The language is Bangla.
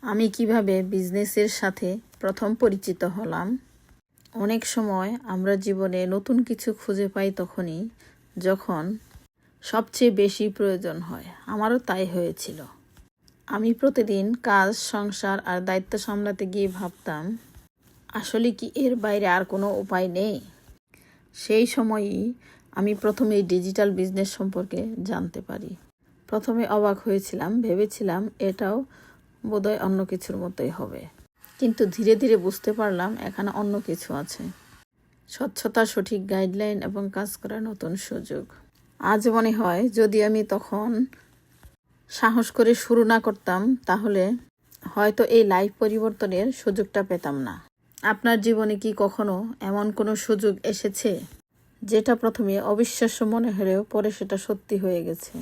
আমি কিভাবে বিজনেসের সাথে প্রথম পরিচিত হলাম। অনেক সময় আমরা জীবনে নতুন কিছু খুঁজে পাই তখনই যখন সবচেয়ে বেশি প্রয়োজন হয়। আমারও তাই হয়েছিল। আমি প্রতিদিন কাজ, সংসার আর দায়িত্ব সামলাতে গিয়ে ভাবতাম, আসলে কি এর বাইরে আর কোনো উপায় নেই? সেই সময়ই আমি প্রথমে ডিজিটাল বিজনেস সম্পর্কে জানতে পারি। প্রথমে অবাক হয়েছিলাম, ভেবেছিলাম এটাও বোধহয় অন্য কিছুর মতোই হবে। কিন্তু ধীরে ধীরে বুঝতে পারলাম এখানে অন্য কিছু আছে। স্বচ্ছতা, সঠিক গাইডলাইন এবং কাজ করার নতুন সুযোগ। আজ মনে হয় যদি আমি তখন সাহস করে শুরু না করতাম তাহলে হয়তো এই লাইফ পরিবর্তনের সুযোগটা পেতাম না। আপনার জীবনে কি কখনো এমন কোনো সুযোগ এসেছে যেটা প্রথমে অবিশ্বাস্য মনে হলেও পরে সেটা সত্যি হয়ে গেছে?